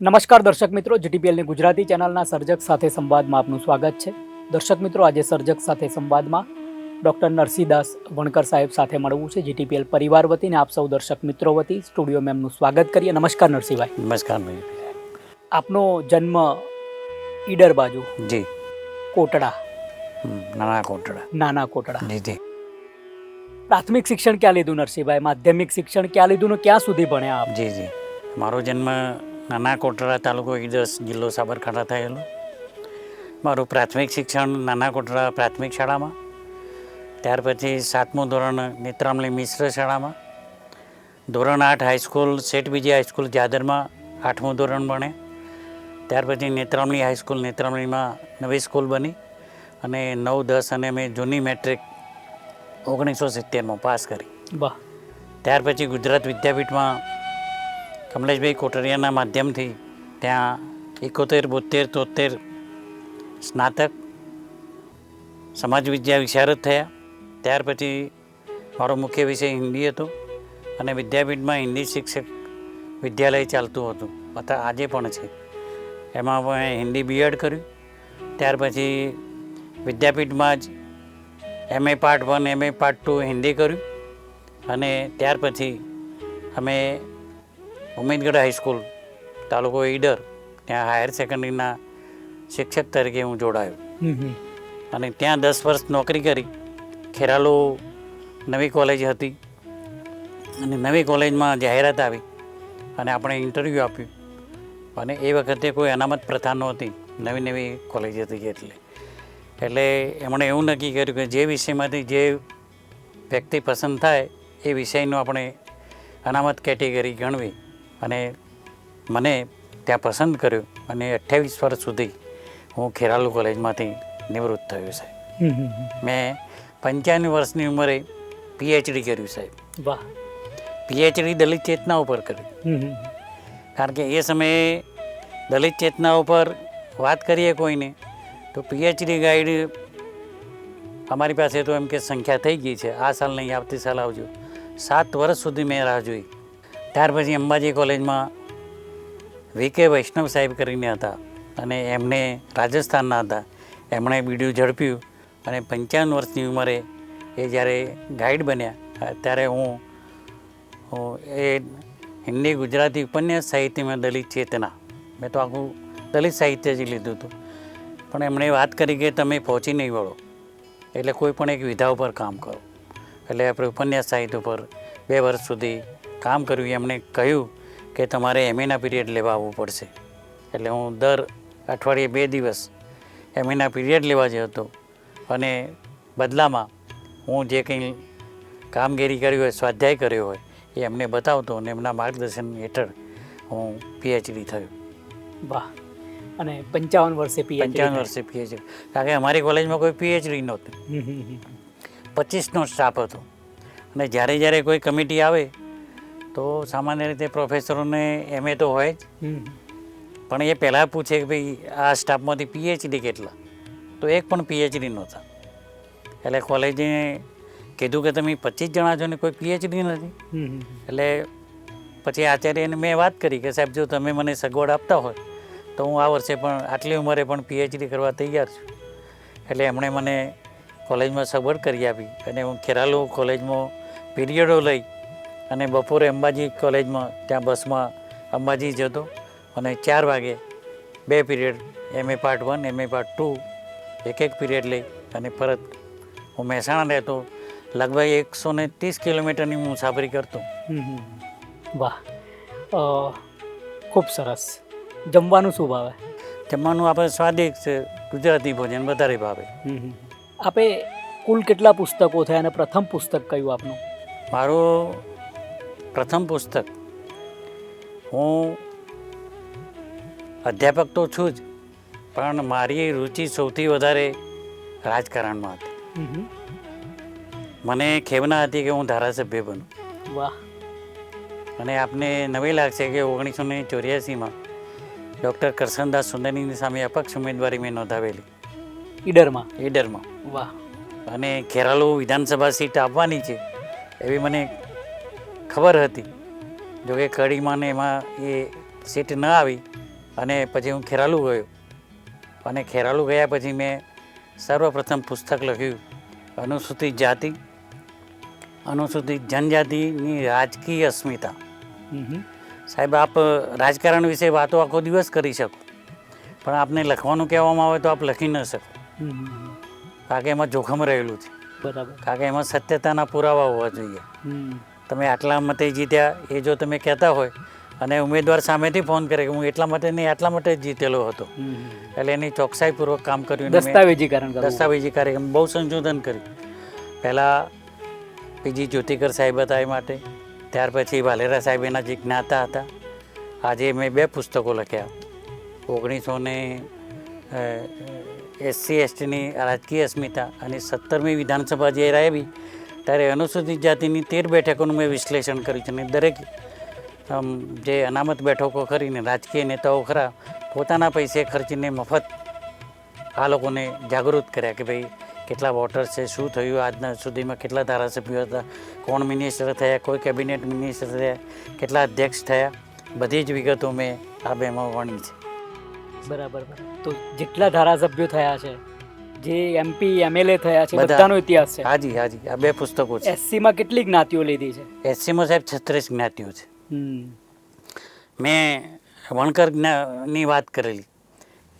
નમસ્કાર દર્શક મિત્રો, જીટીપીએલની ગુજરાતી ચેનલના સર્જક સાથે સંવાદમાં આપનું સ્વાગત છે. દર્શક મિત્રો, આજે સર્જક સાથે સંવાદમાં ડૉક્ટર નરસિંહદાસ વણકર સાહેબ સાથે મળવું છે. જીટીપીએલ પરિવાર વતીને આપ સૌ દર્શક મિત્રો વતી સ્ટુડિયોમાં એમનું સ્વાગત કરીએ. નમસ્કાર નરસિંહભાઈ. નમસ્કાર ભાઈ. આપનો જન્મ ઈડર બાજુ, જી, કોટડા, નાના કોટડા. જી. જી. પ્રાથમિક શિક્ષણ ક્યાં લીધું નરસિંહભાઈ? માધ્યમિક શિક્ષણ ક્યાં લીધું ને ક્યાં સુધી ભણ્યા આપ? જી. મારો જન્મ નાના કોટડા, તાલુકો ઈડર, જિલ્લો સાબરકાંઠા થયેલો. મારું પ્રાથમિક શિક્ષણ નાના કોટડા પ્રાથમિક શાળામાં, ત્યાર પછી 7મું ધોરણ નેત્રામલી મિશ્ર શાળામાં, ધોરણ 8 હાઈસ્કૂલ સેઠ બીજી હાઈસ્કૂલ જાદરમાં 8મું ધોરણ ભણે. ત્યાર પછી નેત્રામલી હાઈસ્કૂલ નેત્રામલીમાં નવી સ્કૂલ બની અને 9, 10 અને મેં જૂની મેટ્રિક 1970માં પાસ કરી. વાહ. ત્યાર પછી ગુજરાત વિદ્યાપીઠમાં કમલેશભાઈ કોટરિયાના માધ્યમથી ત્યાં 71, 72, 73 સ્નાતક સમાજ વિદ્યા વિશારદ થયા. ત્યાર પછી મારો મુખ્ય વિષય હિન્દી હતો અને વિદ્યાપીઠમાં હિન્દી શિક્ષક વિદ્યાલય ચાલતું હતું, આજે પણ છે. એમાં મેં હિન્દી બીએડ કર્યું. ત્યાર પછી વિદ્યાપીઠમાં જ MA part 1, MA part 2 Hindi કર્યું અને ત્યાર પછી અમે ઉમેદગઢ હાઈસ્કૂલ તાલુકો ઈડર ત્યાં હાયર સેકન્ડરીના શિક્ષક તરીકે હું જોડાયો અને ત્યાં 10 વર્ષ નોકરી કરી. ખેરાલુ નવી કોલેજ હતી અને નવી કોલેજમાં જાહેરાત આવી અને આપણે ઇન્ટરવ્યૂ આપ્યું અને એ વખતે કોઈ અનામત પ્રથા નહોતી, નવી કોલેજ હતી એટલે એમણે એવું નક્કી કર્યું કે જે વિષયમાંથી જે વ્યક્તિ પસંદ થાય એ વિષયનું આપણે અનામત કેટેગરી ગણવી અને મને ત્યાં પસંદ કર્યું અને 28 વર્ષ સુધી હું ખેરાલુ કોલેજમાંથી નિવૃત્ત થયો સાહેબ. મેં 55 વર્ષની ઉંમરે PhD કર્યું સાહેબ. વાહ. PhD દલિત ચેતના ઉપર કર્યું. કારણ કે એ સમયે દલિત ચેતના ઉપર વાત કરીએ કોઈને તો PhD ગાઈડ અમારી પાસે તો એમ કે સંખ્યા થઈ ગઈ છે, આ સાલ નહીં આવતી સાલ આવજો. 7 વર્ષ સુધી મેં રાહ જોઈ. ત્યાર પછી અંબાજી કોલેજમાં VK વૈષ્ણવ સાહેબ કરીને હતા અને એમને રાજસ્થાનના હતા. એમણે બીડીયું ઝડપ્યું અને 55 વર્ષની ઉંમરે એ જ્યારે ગાઈડ બન્યા ત્યારે હું એ હિન્દી ગુજરાતી ઉપન્યાસ સાહિત્યમાં દલિત ચેતના, મેં તો આખું દલિત સાહિત્ય જ લીધું હતું, પણ એમણે વાત કરી કે તમે પહોંચી નહીં વળો એટલે કોઈ પણ એક વિધા ઉપર કામ કરો. એટલે આપણે ઉપન્યાસ સાહિત્ય ઉપર 2 વર્ષ સુધી કામ કર્યું. એમણે કહ્યું કે તમારે MAના પીરિયડ લેવા આવવું પડશે. એટલે હું દર અઠવાડિયે 2 દિવસ MAના પીરિયડ લેવા જતો અને બદલામાં હું જે કંઈ કામગીરી કરી હોય, સ્વાધ્યાય કર્યો હોય એ એમને બતાવતો અને એમના માર્ગદર્શન હેઠળ હું PhD થયો. વાહ. અને 55 વર્ષે PhD. કારણ કે અમારી કોલેજમાં કોઈ PhD નહોતું, 25નો સ્ટાફ હતો અને જ્યારે કોઈ કમિટી આવે તો સામાન્ય રીતે પ્રોફેસરોને MA તો હોય જ, પણ એ પહેલાં પૂછે કે ભાઈ આ સ્ટાફમાંથી PhD કેટલા, તો એક પણ PhD નહોતા. એટલે કોલેજે કીધું કે તમે 25 જણા છો ને કોઈ PhD નથી. એટલે પછી આચાર્યને મેં વાત કરી કે સાહેબ જો તમે મને સગવડ આપતા હોય તો હું આ વર્ષે પણ આટલી ઉંમરે પણ PhD કરવા તૈયાર છું. એટલે એમણે મને કોલેજમાં સગવડ કરી આપી અને હું ખેરાલુ કોલેજમાં પીરિયડો લઈ અને બપોરે અંબાજી કોલેજમાં ત્યાં બસમાં અંબાજી જતો અને 4 વાગે 2 period MA part 1, MA part 2 એક પીરિયડ લઈ અને પરત હું મહેસાણા રહેતો. લગભગ 130 કિલોમીટરની મુસાફરી કરતો. વાહ. ખૂબ સરસ. જમવાનું શું ભાવે? જમવાનું આપણે સ્વાદિષ્ટ ગુજરાતી ભોજન વધારે ભાવે. આપે કુલ કેટલા પુસ્તકો થયા અને પ્રથમ પુસ્તક કયું આપનું? મારું પ્રથમ પુસ્તક, હું અધ્યાપક તો છું જ પણ મારી રુચિ સૌથી વધારે રાજકારણમાં હતી. મને ખેવના હતી કે હું ધારાસભ્ય બનું. વાહ. અને આપને નવી લાગશે કે 1984માં ડૉક્ટર કરશનદાસ સુંદરીની સામે અપક્ષ ઉમેદવારી મેં નોંધાવેલી ઈડરમાં. વાહ. અને ખેરાલુ વિધાનસભા સીટ આપવાની છે એવી મને ખબર હતી. જોકે કડીમાં ને એમાં એ સીટ ન આવી અને પછી હું ખેરાલુ ગયો અને ખેરાલુ ગયા પછી મેં સર્વપ્રથમ પુસ્તક લખ્યું અનુસૂચિત જાતિ અનુસૂચિત જનજાતિની રાજકીય અસ્મિતા. સાહેબ, આપ રાજકારણ વિશે વાતો આખો દિવસ કરી શકો, પણ આપને લખવાનું કહેવામાં આવે તો આપ લખી ન શકો, કારણ કે એમાં જોખમ રહેલું છે. બરાબર. કારણ કે એમાં સત્યતાના પુરાવા હોવા જોઈએ. તમે આટલા મતે જીત્યા એ જો તમે કહેતા હોય અને ઉમેદવાર સામેથી ફોન કરે કે હું એટલા માટે નહીં આટલા માટે જ જીતેલો હતો, એટલે એની ચોકસાઈપૂર્વક કામ કર્યું. દસ્તાવેજીકરણ બહુ સંશોધન કર્યું. પહેલાં પીજી જ્યોતિકર સાહેબ હતા એ માટે, ત્યાર પછી વાલેરા સાહેબ એના જે જ્ઞાતા હતા. આજે મેં 2 પુસ્તકો લખ્યા. 1980 રાજકીય અસ્મિતા અને 17મી વિધાનસભા જ્યારે આવી ત્યારે અનુસૂચિત જાતિની 13 બેઠકોનું મેં વિશ્લેષણ કર્યું છે. અને દરેક જે અનામત બેઠકો કરીને રાજકીય નેતાઓ ખરા પોતાના પૈસે ખર્ચીને મફત આ લોકોને જાગૃત કર્યા કે ભાઈ કેટલા વોટર્સ છે, શું થયું આજના સુધીમાં, કેટલા ધારાસભ્યો હતા, કોણ મિનિસ્ટર થયા, કોઈ કેબિનેટ મિનિસ્ટર થયા, કેટલા અધ્યક્ષ થયા, બધી જ વિગતો મેં આ 2માં વણી છે. બરાબર. તો જેટલા ધારાસભ્યો થયા છે, જે MP MLA થયા છે, બધાનો ઇતિહાસ છે. હાજી, આ 2 પુસ્તકો છે. SC માં કેટલી જ્ઞાતિઓ લીધી છે? SC માં સાહેબ 36 જ્ઞાતિઓ છે. મેં વણકરની વાત કરેલી.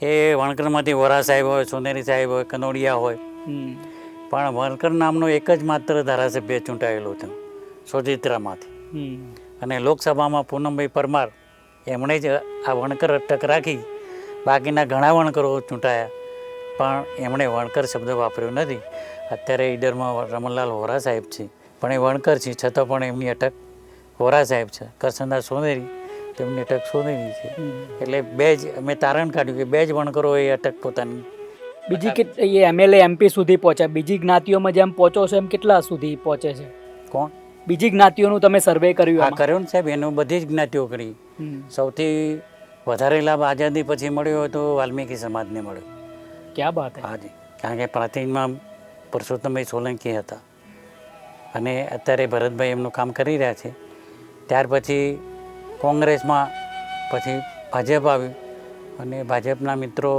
એ વણકરમાંથી વોરા સાહેબ હોય, સોનેરી સાહેબ હોય, કનોડિયા હોય, પણ વણકર નામનો એક જ માત્ર ધારાસભ્ય ચૂંટાયેલો હતો સોજિત્રામાંથી. અને લોકસભામાં પૂનમભાઈ પરમાર એમણે જ આ વણકર અટક રાખી. બાકીના ઘણા વણકરો ચૂંટાયા, પણ એમણે વણકર શબ્દ વાપર્યો નથી. અત્યારે ઈડરમાં રમણલાલ વોરા સાહેબ છે, પણ એ વણકર છે, છતાં પણ એમની અટક વોરા સાહેબ છે. કરસનદાસ સોનેરી, તેમની અટક સોનેરી છે. એટલે 2 જ અમે તારણ કાઢ્યું કે 2 જ વણકરો એ અટક પોતાની. બીજી MLA MP સુધી પહોંચ્યા, બીજી જ્ઞાતિઓમાં જેમ પહોંચો છો એમ કેટલા સુધી પહોંચે છે? કોણ? બીજી જ્ઞાતિઓનું તમે સર્વે કર્યું? આ કર્યો ને સાહેબ, એનું બધી જ જ્ઞાતિઓ કરી. સૌથી વધારે લાભ આઝાદી પછી મળ્યો હોય તો વાલ્મીકી સમાજને મળ્યો. ક્યાં વાત? હાજી, કારણ કે પ્રાંતિજમાં પરસોત્તમભાઈ સોલંકી હતા અને અત્યારે ભરતભાઈ એમનું કામ કરી રહ્યા છે. ત્યાર પછી કોંગ્રેસમાં પછી ભાજપ આવ્યું અને ભાજપના મિત્રો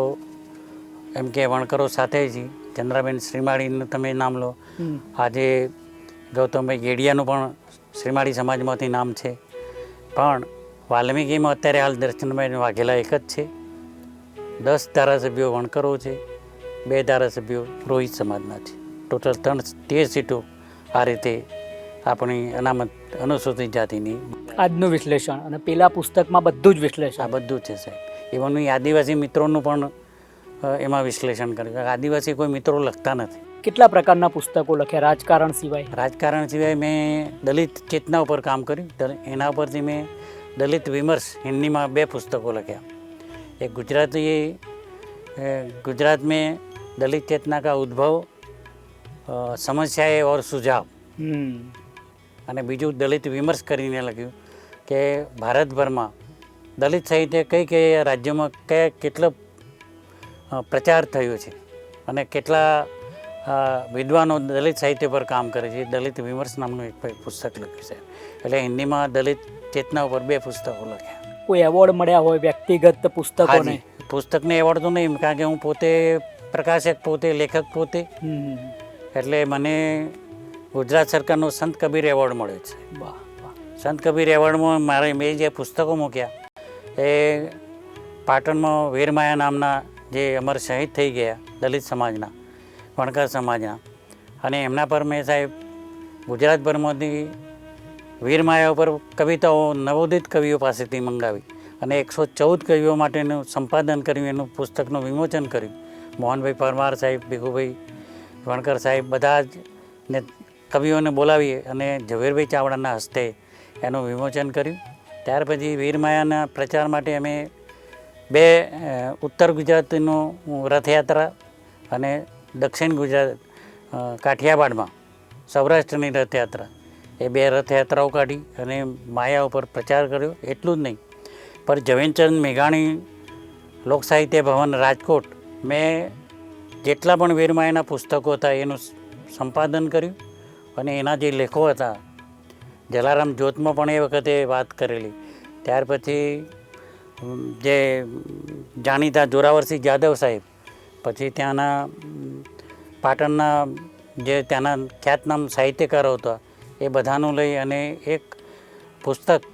એમ કે વણકરો સાથે જ ચંદ્રાબેન શ્રીમાળીનું તમે નામ લો. આજે ગૌતમભાઈ ગેડિયાનું પણ શ્રીમાળી સમાજમાંથી નામ છે. પણ વાલ્મીકીમાં અત્યારે હાલ દર્શનભાઈ વાઘેલા એક જ છે. 10 ધારાસભ્યો વણકરો છે, 2 ધારાસભ્યો રોહિત સમાજના છે. ટોટલ 13 સીટો આ રીતે આપણી અનામત અનુસૂચિત જાતિની. આજનું વિશ્લેષણ અને પેલા પુસ્તકમાં બધું જ વિશ્લેષણ. આ બધું છે સાહેબ. ઇવન આદિવાસી મિત્રોનું પણ એમાં વિશ્લેષણ કર્યું. આદિવાસી કોઈ મિત્રો લખતા નથી. કેટલા પ્રકારના પુસ્તકો લખ્યા રાજકારણ સિવાય? રાજકારણ સિવાય મેં દલિત ચેતના ઉપર કામ કર્યું. એના ઉપરથી મેં દલિત વિમર્શ હિન્દીમાં 2 પુસ્તકો લખ્યા. એક गुजरात में दलित चेतना का उद्भव, समस्याएं और सुझाव, અને બીજું દલિત વિમર્શ કરીને લખ્યું કે ભારતભરમાં દલિત સાહિત્ય કઈ રાજ્યોમાં કેટલો પ્રચાર થયો છે અને કેટલા વિદ્વાનો દલિત સાહિત્ય પર કામ કરે છે. દલિત વિમર્શ નામનું એક પુસ્તક લખ્યું છે. એટલે હિન્દીમાં દલિત ચેતના ઉપર 2 પુસ્તકો લખ્યા. કોઈ એવોર્ડ મળ્યા હોય વ્યક્તિગત પુસ્તકોને? પુસ્તકને એવોર્ડ તો નહીં, કારણ કે હું પોતે પ્રકાશક, પોતે લેખક, પોતે. એટલે મને ગુજરાત સરકારનો સંત કબીર એવોર્ડ મળ્યો છે. સંત કબીર એવોર્ડમાં મેં જે પુસ્તકો મૂક્યા એ પાટણમાં વીરમાયા નામના જે અમર શહીદ થઈ ગયા દલિત સમાજના, વણકર સમાજના, અને એમના પર મેં સાહેબ ગુજરાતભરમાંથી વીરમાયા ઉપર કવિતાઓ નવોદિત કવિઓ પાસેથી મંગાવી અને 114 કવિઓ માટેનું સંપાદન કર્યું. એનું પુસ્તકનું વિમોચન કર્યું. મોહનભાઈ પરમાર સાહેબ, ભીખુભાઈ વણકર સાહેબ બધા જ ને કવિઓને બોલાવી અને ઝવેરભાઈ ચાવડાના હસ્તે એનું વિમોચન કર્યું. ત્યાર પછી વીરમાયાના પ્રચાર માટે અમે 2 ઉત્તર ગુજરાતનું રથયાત્રા અને દક્ષિણ ગુજરાત કાઠિયાવાડમાં સૌરાષ્ટ્રની રથયાત્રા, એ 2 રથયાત્રાઓ કાઢી અને માયા ઉપર પ્રચાર કર્યો. એટલું જ નહીં, પર ઝવેરચંદ મેઘાણી લોકસાહિત્ય ભવન રાજકોટ મેં જેટલા પણ વીરમાયાના પુસ્તકો હતા એનું સંપાદન કર્યું અને એના જે લેખો હતા જલારામ જ્યોતમાં પણ એ વખતે વાત કરેલી. ત્યાર પછી જે જાણીતા જોરાવરસિંહ જાદવ સાહેબ, પછી ત્યાંના પાટણના જે ત્યાંના ખ્યાતનામ સાહિત્યકારો હતા એ બધાનું લઈ અને એક પુસ્તક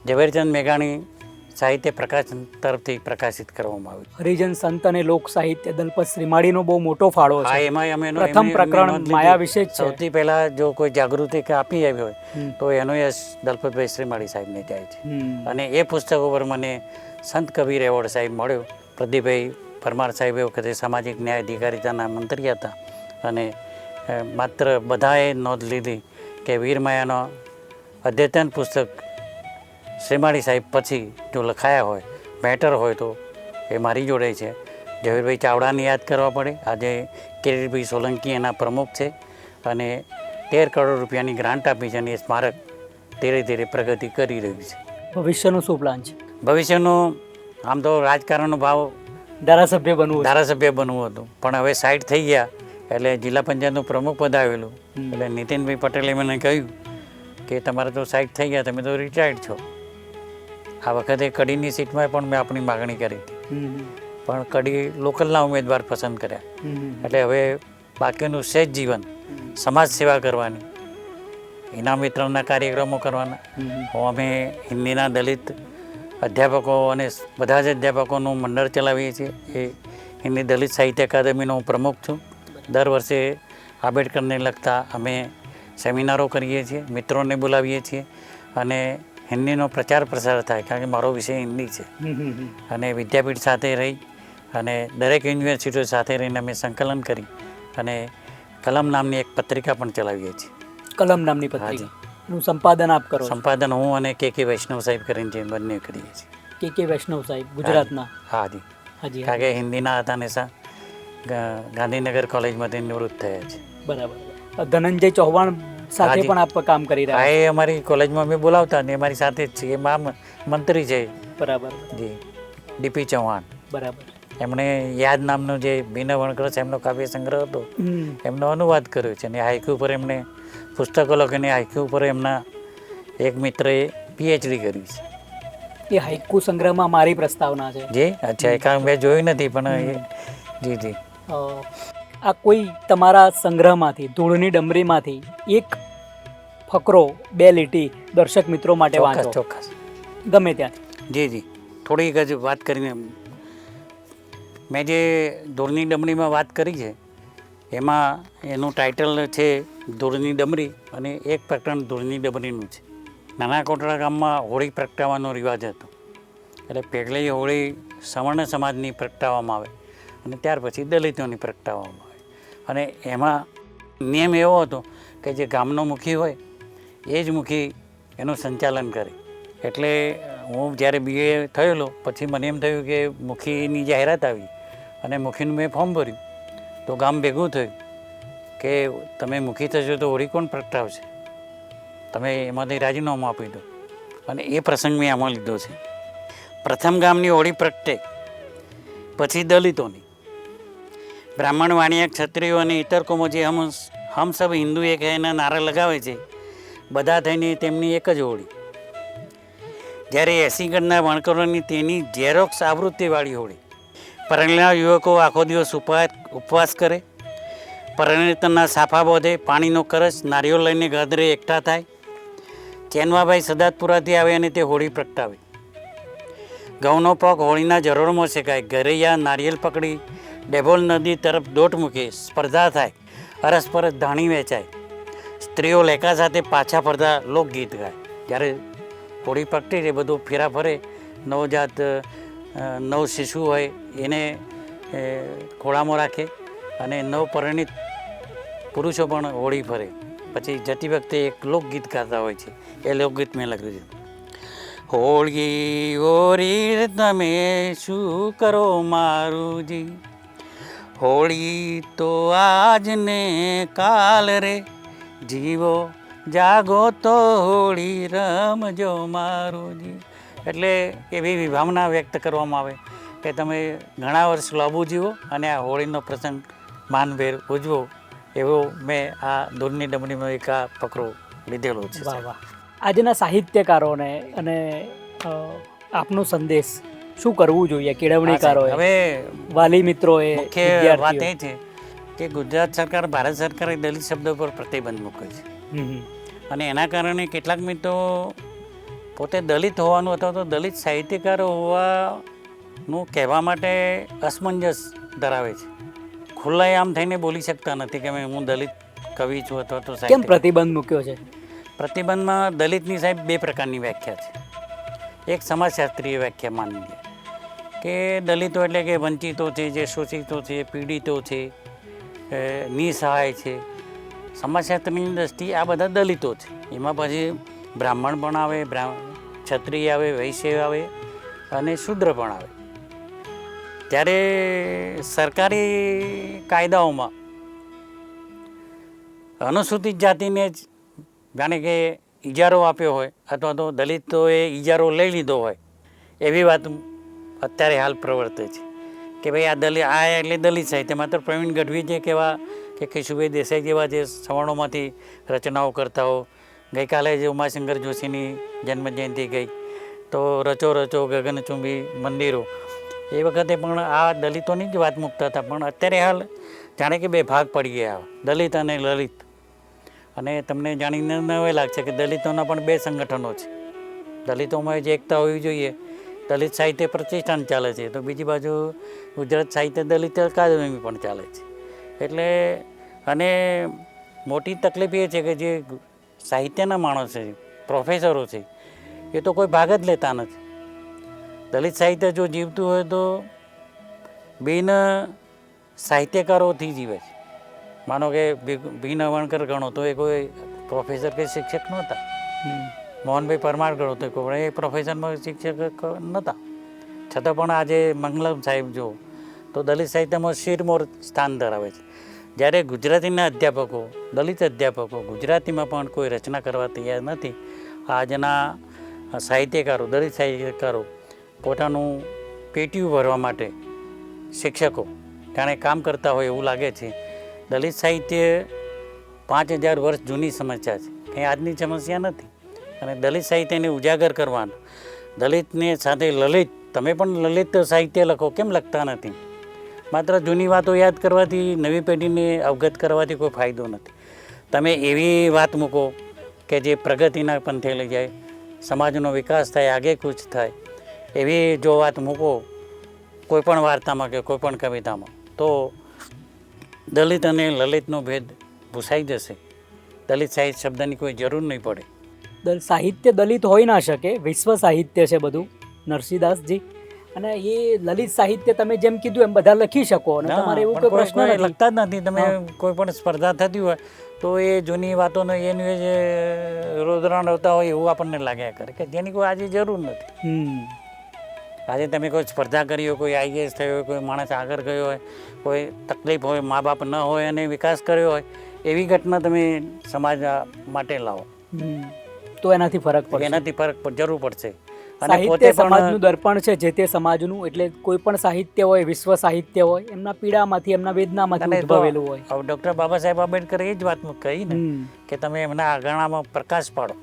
ઝવેરચંદ મેઘાણી સાહિત્ય પ્રકાશન તરફથી પ્રકાશિત કરવામાં આવ્યું. હરિજન સંત અને લોક સાહિત્ય દલપત શ્રીમાળીનો બહુ મોટો ફાળો હા, છે. એમાં અમે પ્રથમ પ્રકરણ માયા વિશે જ છે. સૌથી પહેલા જો કોઈ જાગૃતિ કે આપી આવી હોય તો એનો યશ દલપતભાઈ શ્રીમાળી સાહેબને જાય છે. અને એ પુસ્તક ઉપર મને સંત કબીર એવોર્ડ સાહેબ મળ્યો. પ્રદીપભાઈ પરમાર સાહેબ એ વખતે સામાજિક ન્યાય અધિકારીતાના મંત્રી હતા અને માત્ર બધાએ નોંધ લીધી કે વીરમાયાનો અદ્યતન પુસ્તક શ્રીમાળી સાહેબ પછી જો લખાયા હોય, બેટર હોય તો એ મારી જોડે છે. ઝવેરભાઈ ચાવડાને યાદ કરવા પડે. આજે કિરીટભાઈ સોલંકી એના પ્રમુખ છે અને 13 કરોડ રૂપિયાની ગ્રાન્ટ આપી છે અને એ સ્મારક ધીરે ધીરે પ્રગતિ કરી રહ્યું છે. ભવિષ્યનું શું પ્લાન છે? ભવિષ્યનું આમ તો રાજકારણનો ભાવ ધારાસભ્ય બનવું છે. ધારાસભ્ય બનવું હતું, પણ હવે સાઈડ થઈ ગયા એટલે જિલ્લા પંચાયતનું પ્રમુખ પદ આવેલું એટલે નીતિનભાઈ પટેલે મને કહ્યું કે તમારે તો સાઈડ થઈ ગયા, તમે તો રિટાયર્ડ છો. આ વખતે કડીની સીટમાં પણ મેં આપણી માગણી કરી હતી, પણ કડી લોકલના ઉમેદવાર પસંદ કર્યા. એટલે હવે બાકીનું સહેજ જીવન સમાજ સેવા કરવાની, ઇનામ વિતરણના કાર્યક્રમો કરવાના. અમે હિન્દીના દલિત અધ્યાપકો અને બધા જ અધ્યાપકોનું મંડળ ચલાવીએ છીએ. એ હિન્દી દલિત સાહિત્ય અકાદમીનો હું પ્રમુખ છું. દર વર્ષે આંબેડકરને લગતા અમે સેમિનારો કરીએ છીએ, મિત્રોને બોલાવીએ છીએ અને હિન્દીનો પ્રચાર પ્રસાર થાય, કારણ કે મારો વિષય હિન્દી છે. અને વિદ્યાપીઠ સાથે રહી અને દરેક યુનિવર્સિટીઓ સાથે રહીને અમે સંકલન કરી અને કલમ નામની એક પત્રિકા પણ ચલાવીએ છીએ. કલમ નામની પત્રિકાનું સંપાદન આપ કરો? સંપાદન હું અને કે વૈષ્ણવ સાહેબ કરીને છે, બંને કરીએ છીએ. કે વૈષ્ણવ સાહેબ ગુજરાતના? હાજી, હાજી. કારણ કે હિન્દીના હતા ને ગાંધીનગર કોલેજમાંથી નિવૃત્ત થયા છે. બરાબર. ધનંજય ચૌહાણ સાથે પણ આપ કામ કરી રહ્યા? હા, એ અમારી કોલેજમાં અમે બોલાવતા ને અમારી સાથે જ છે. એમાં મંત્રી છે. બરાબર. જી, ડીપી ચૌહાણ. બરાબર. એમણે યાદ નામનો જે બીના વણકર છે એમનો કાવ્ય સંગ્રહ હતો એમનો અનુવાદ કર્યો છે અને હાઇકુ ઉપર એમણે પુસ્તકો લખીને હાઇકુ ઉપર એમના એક મિત્રએ પીએચડી કરી છે. એ હાઇકુ સંગ્રહમાં મારી પ્રસ્તાવના છે. જી, અચ્છા. કારણ મેં જોયું નથી પણ એ જી જી. આ કોઈ તમારા સંગ્રહમાંથી, ધૂળની ડમરીમાંથી એક ફકરો, 2 લીટી દર્શક મિત્રો માટે વાંચો. ચોક્કસ. ગમે ત્યાંથી. જી જી. થોડીક જ વાત કરીને મેં જે ધૂળની ડમરીમાં વાત કરી છે એમાં એનું ટાઇટલ છે ધૂળની ડમરી અને એક પ્રકરણ ધૂળની ડમરીનું છે. નાના કોટડા ગામમાં હોળી પ્રગટાવવાનો રિવાજ હતો. એટલે પહેલી હોળી સવર્ણ સમાજની પ્રગટાવવામાં આવે અને ત્યાર પછી દલિતોની પ્રગટાવવામાં આવે. અને એમાં નિયમ એવો હતો કે જે ગામનો મુખી હોય એ જ મુખી એનું સંચાલન કરે. એટલે હું જ્યારે BA થયેલો પછી મને એમ થયું કે મુખીની જાહેરાત આવી અને મુખીનું મેં ફોર્મ ભર્યું તો ગામ ભેગું થયું કે તમે મુખી થશો તો હોળી કોણ પ્રગટાવશે, તમે એમાંથી રાજીનામું આપી દો. અને એ પ્રસંગ મેં આમાં લીધો છે. પ્રથમ ગામની હોળી પ્રગટે, પછી દલિતોની. બ્રાહ્મણ, વાણિયા, ક્ષત્રિયો અને ઇતર કોમો જે હમ સબ હિન્દુ એક એના નારા લગાવે છે, બધા થઈને તેમની એક જ હોળી. જ્યારે 80 ગણના વણકરોની તેની ઝેરોક્સ આવૃત્તિવાળી હોળી. પરણેલા યુવકો આખો દિવસ ઉપવાસ કરે, પરણેતરના સાફા બોધે, પાણીનો કરશ નારિયેળ લઈને ગદરે એકઠા થાય. ચેનવાભાઈ સદાતપુરાથી આવે અને તે હોળી પ્રગટાવે. ઘઉંનો પાક હોળીના જરોળમાં શેકાય. ઘરૈયા નારિયેળ પકડી ડેભોલ નદી તરફ દોટ મૂકે, સ્પર્ધા થાય, અરસપરસ ધાણી વેચાય. સ્ત્રીઓ લેકા સાથે પાછા ફરતા લોકગીત ગાય. જ્યારે હોળી પ્રગટી છે બધું ફેરા ફરે, નવજાત નવ શિશુ હોય એને ખોળામાં રાખે અને નવપરિણીત પુરુષો પણ હોળી ફરે. પછી જતી વખતે એક લોકગીત ગાતા હોય છે, એ લોકગીત મેં લખ્યું છે. હોળી હોળી તમે શું કરો મારુંજી, હોળી તો આજ ને કાલ રે, જીવો જાગો તો હોળી રમજો મારુંજી. એટલે એવી વિભાવના વ્યક્ત કરવામાં આવે કે તમે ઘણા વર્ષ લાંબુ જીવો અને આ હોળીનો પ્રસંગ માનભેર ઉજવો. એવો મેં આ ધૂળની ડમરીમાં એક આ ફકરો લીધેલો છે. વાહ વાહ. આજના સાહિત્યકારોને અને આપનો સંદેશ શું કરવું જોઈએ કેળવણીકારોએ, હવે વાલી મિત્રોએ, મુખ્ય વાત વિદ્યાર્થીઓએ? એ છે કે ગુજરાત સરકાર, ભારત સરકારે દલિત શબ્દ પર પ્રતિબંધ મૂક્યો છે. હમ. અને એના કારણે કેટલાક મિત્રો પોતે દલિત હોવાનું અથવા તો દલિત સાહિત્યકારો હોવાનું કહેવા માટે અસમંજસ ધરાવે છે. ખુલ્લાઆમ થઈને બોલી શકતા નથી કે હું દલિત કવિ છું અથવા તો કેમ સાહિત્યકાર. પ્રતિબંધ મૂક્યો છે? પ્રતિબંધમાં દલિતની સાહેબ બે પ્રકારની વ્યાખ્યા છે. એક સમાજશાસ્ત્રીય વ્યાખ્યા માની લે કે દલિતો એટલે કે વંચિતો છે, જે શોષિતો છે, પીડિતો છે, નિસહાય છે. સમાજશાસ્ત્રની દ્રષ્ટિએ આ બધા દલિતો છે. એમાં પછી બ્રાહ્મણ પણ આવે, ક્ષત્રિય આવે, વૈશ્ય આવે અને શૂદ્ર પણ આવે. ત્યારે સરકારી કાયદાઓમાં અનુસૂચિત જાતિને જ જાણે કે ઇજારો આપ્યો હોય અથવા તો દલિતોએ ઇજારો લઈ લીધો હોય એવી વાત અત્યારે હાલ પ્રવર્તે છે કે ભાઈ આ એટલે દલિત સાહિત્ય. માત્ર પ્રવીણ ગઢવી જે કહેવા કે કેશુભાઈ દેસાઈ જેવા જે સવર્ણોમાંથી રચનાઓ કરતા હો. ગઈકાલે જે ઉમાશંકર જોશીની જન્મજયંતિ ગઈ તો રચો રચો ગગનચુંબી મંદિરો, એ વખતે પણ આ દલિતોની જ વાત મૂકતા હતા. પણ અત્યારે હાલ જાણે કે બે ભાગ પડી ગયા, દલિત અને લલિત. અને તમને જાણીને નવાઈ લાગશે કે દલિતોના પણ બે સંગઠનો છે. દલિતોમાં જે એકતા હોવી જોઈએ, દલિત સાહિત્ય પ્રતિષ્ઠાન ચાલે છે, તો બીજી બાજુ ગુજરાત સાહિત્ય દલિત અકાદમી પણ ચાલે છે. એટલે અને મોટી તકલીફ એ છે કે જે સાહિત્યના માણસો છે, પ્રોફેસરો છે, એ તો કોઈ ભાગ જ લેતા નથી. દલિત સાહિત્ય જો જીવતું હોય તો બિન સાહિત્યકારોથી જીવે છે. માનો કે ભીન અવણકર ગણો તો એ કોઈ પ્રોફેસર કે શિક્ષક નહોતા. મોહનભાઈ પરમાર ગણો તો કોઈ એ પ્રોફેશનમાં શિક્ષક નહોતા. છતાં પણ આજે મંગલમ સાહેબ જો તો દલિત સાહિત્યમાં શિરમોર સ્થાન ધરાવે છે. જ્યારે ગુજરાતીના અધ્યાપકો, દલિત અધ્યાપકો ગુજરાતીમાં પણ કોઈ રચના કરવા તૈયાર નથી. આજના સાહિત્યકારો, દલિત સાહિત્યકારો પોતાનું પેટીયું ભરવા માટે શિક્ષકો જાણે કામ કરતા હોય એવું લાગે છે. દલિત સાહિત્ય 5000 વર્ષ જૂની સમસ્યા છે, કંઈ આજની સમસ્યા નથી. અને દલિત સાહિત્યને ઉજાગર કરવાનું, દલિતને સાથે લલિત, તમે પણ લલિત સાહિત્ય લખો, કેમ લખતા નથી? માત્ર જૂની વાતો યાદ કરવાથી, નવી પેઢીને અવગત કરવાથી કોઈ ફાયદો નથી. તમે એવી વાત મૂકો કે જે પ્રગતિના પંથે લઈ જાય, સમાજનો વિકાસ થાય, આગે કૂચ થાય, એવી જો વાત મૂકો કોઈ પણ વાર્તામાં કે કોઈ પણ કવિતામાં, તો દલિત અને લલિતનો ભેદ ભૂસાઈ જશે. દલિત સાહિત્ય શબ્દની કોઈ જરૂર નહીં પડે. સાહિત્ય દલિત હોઈ ના શકે, વિશ્વ સાહિત્ય છે બધું નરસિંહદાસજી. અને એ લલિત સાહિત્ય તમે જેમ કીધું એમ બધા લખી શકો અને તમારે એવું કોઈ પ્રશ્ન નથી. લખતા જ નથી. તમે કોઈ પણ સ્પર્ધા થતી હોય તો એ જૂની વાતોનો એની જે રોદરાણ હોતા હોય એવું આપણને લાગ્યા કરે કે જેની કોઈ આજે જરૂર નથી. આજે તમે કોઈ સ્પર્ધા કરી હોય, કોઈ આઈએએસ થયો હોય, કોઈ માણસ આગળ ગયો હોય, કોઈ તકલીફ હોય, મા બાપ ન હોય અને વિકાસ કર્યો હોય, એવી ઘટના તમે સમાજ માટે લાવો તો એનાથી ફરક પડશે. એનાથી ફરક જરૂર પડશે. સાહિત્ય સમાજનું દર્પણ છે, જે તે સમાજનું. એટલે કોઈ પણ સાહિત્ય હોય, વિશ્વ સાહિત્ય હોય, એમના પીડામાંથી, એમના વેદનામાંથી ઉદ્ભવેલું હોય. ડૉક્ટર બાબા સાહેબ આંબેડકરે એ જ વાત કહી ને કે તમે એમના આગળનામાં પ્રકાશ પાડો.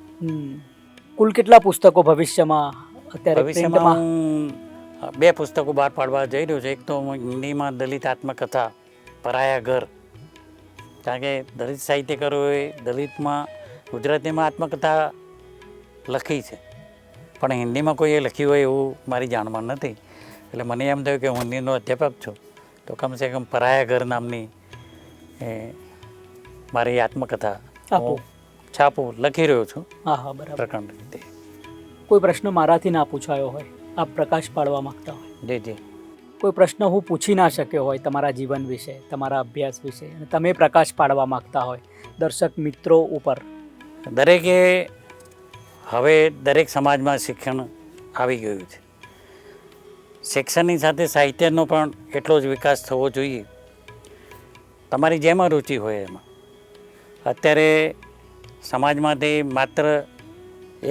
કુલ કેટલા પુસ્તકો ભવિષ્યમાં અત્યારે? ભવિષ્યમાં હું 2 પુસ્તકો બહાર પાડવા જઈ રહ્યો છું. એક તો હિન્દીમાં દલિત આત્મકથા પરાયા ઘર, કારણ કે દલિત સાહિત્યકારોએ દલિતમાં, ગુજરાતીમાં આત્મકથા લખી છે પણ હિન્દીમાં કોઈએ લખ્યું હોય એવું મારી જાણમાં નથી. એટલે મને એમ થયું કે હું હિન્દીનો અધ્યાપક છું તો કમસે કમ પરાયા ઘર નામની મારી આત્મકથા છાપું લખી રહ્યો છું. પ્રકરણ રીતે. કોઈ પ્રશ્ન મારાથી ના પૂછાયો હોય, આપ પ્રકાશ પાડવા માંગતા હોય? જી જી. કોઈ પ્રશ્ન હું પૂછી ના શક્યો હોય તમારા જીવન વિશે, તમારા અભ્યાસ વિશે, અને તમે પ્રકાશ પાડવા માંગતા હોય દર્શક મિત્રો ઉપર? દરેકે હવે દરેક સમાજમાં શિક્ષણ આવી ગયું છે. શિક્ષણની સાથે સાહિત્યનો પણ એટલો જ વિકાસ થવો જોઈએ. તમારી જેમાં રુચિ હોય એમાં. અત્યારે સમાજમાંથી માત્ર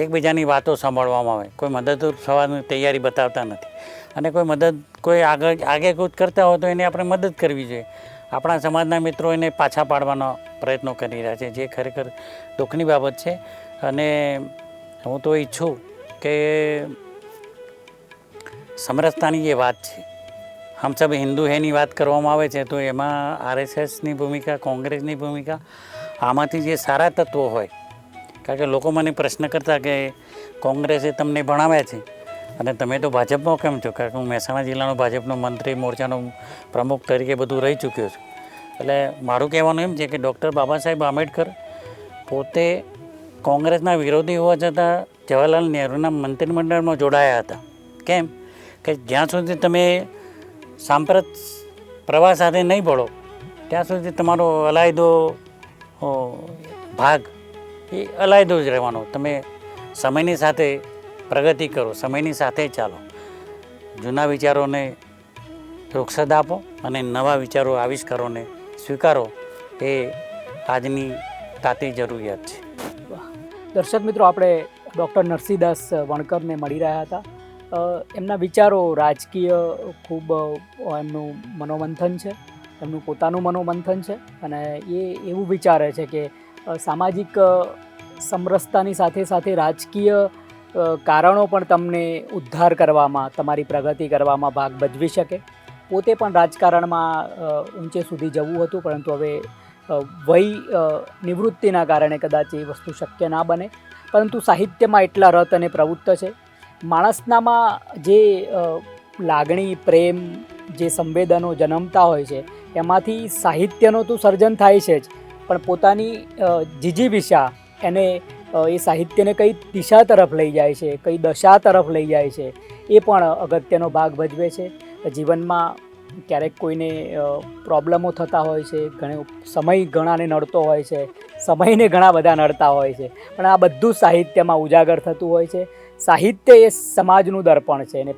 એકબીજાની વાતો સાંભળવામાં આવે, કોઈ મદદરૂપ થવાની તૈયારી બતાવતા નથી. અને કોઈ આગે કૂચ કરતા હોય તો એને આપણે મદદ કરવી જોઈએ. આપણા સમાજના મિત્રો એને પાછા પાડવાનો પ્રયત્નો કરી રહ્યા છે, જે ખરેખર દુઃખની બાબત છે. અને હું તો ઈચ્છું કે સમરસતાની જે વાત છે, હમ સબ હિન્દુ હેની વાત કરવામાં આવે છે તો એમાં આરએસએસની ભૂમિકા, કોંગ્રેસની ભૂમિકા, આમાંથી જે સારા તત્વો હોય, કારણ કે લોકો મને પ્રશ્ન કરતા કે કોંગ્રેસે તમને ભણાવ્યા છે અને તમે તો ભાજપમાં કેમ છો? કારણ કે હું મહેસાણા જિલ્લાનો ભાજપનો મંત્રી, મોરચાનો પ્રમુખ તરીકે બધું રહી ચૂક્યો છું. એટલે મારું કહેવાનું એમ છે કે ડૉક્ટર બાબા સાહેબ આંબેડકર પોતે કોંગ્રેસના વિરોધી હોવા છતાં જવાહરલાલ નહેરુના મંત્રીમંડળમાં જોડાયા હતા. કેમ કે જ્યાં સુધી તમે સાંપ્રત પ્રવાહ સાથે નહીં ભળો ત્યાં સુધી તમારો અલાયદો ભાગ એ અલાયદો જ રહેવાનો. તમે સમયની સાથે પ્રગતિ કરો, સમયની સાથે ચાલો, જૂના વિચારોને રૂક્ષદ આપો અને નવા વિચારો, આવિષ્કારોને સ્વીકારો. એ આજની તાતી જરૂરિયાત છે. દર્શક મિત્રો, આપણે ડૉક્ટર નરસિંહદાસ વણકરને મળી રહ્યા હતા. એમના વિચારો રાજકીય ખૂબ એમનું મનોમંથન છે, એમનું પોતાનું મનોમંથન છે અને એ એવું વિચારે છે કે સામાજિક સમરસતાની સાથે સાથે રાજકીય કારણો પણ તમને ઉદ્ધાર કરવામાં, તમારી પ્રગતિ કરવામાં ભાગ ભજવી શકે. પોતે પણ રાજકારણમાં ઊંચે સુધી જવું હતું, પરંતુ હવે વય નિવૃત્તિના કારણે કદાચ એ વસ્તુ શક્ય ના બને. પરંતુ સાહિત્યમાં એટલા રત અને પ્રવૃત્ત છે. માણસનામાં જે લાગણી, પ્રેમ, જે સંવેદનો જન્મતા હોય છે એમાંથી સાહિત્યનું તો સર્જન થાય છે જ, પણ પોતાની જીજીવિષા એને એ સાહિત્યને કઈ દિશા તરફ લઈ જાય છે, કઈ દશા તરફ લઈ જાય છે, એ પણ અગત્યનો ભાગ ભજવે છે. જીવનમાં ક્યારેક કોઈને પ્રોબ્લેમો થતા હોય છે, સમય ઘણાને નડતો હોય છે, સમયને ઘણા બધા નડતા હોય છે, પણ આ બધું સાહિત્યમાં ઉજાગર થતું હોય છે. સાહિત્ય એ સમાજનું દર્પણ છે અને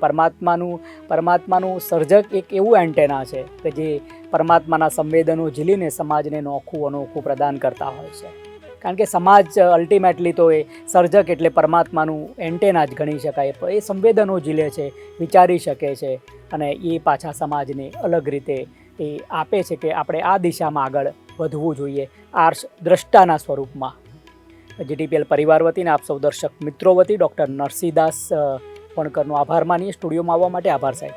પરમાત્માનું સર્જક એક એવું એન્ટેના છે કે જે પરમાત્માના સંવેદનો ઝીલીને સમાજને નોખું અનોખું પ્રદાન કરતા હોય છે. કારણ કે સમાજ અલ્ટિમેટલી તો એ સર્જક એટલે પરમાત્માનું એન્ટેના જ ગણી શકાય. એ સંવેદનો ઝીલે છે, વિચારી શકે છે અને એ પાછા સમાજને અલગ રીતે એ આપે છે કે આપણે આ દિશામાં આગળ વધવું જોઈએ, આર્ષ દ્રષ્ટાના સ્વરૂપમાં. જીટીપીએલ પરિવાર વતીને આપ સૌ દર્શક મિત્રો વતી ડૉક્ટર નરસિંહદાસ વણકરનો આભાર માનીએ. સ્ટુડિયોમાં આવવા માટે આભાર સાહેબ.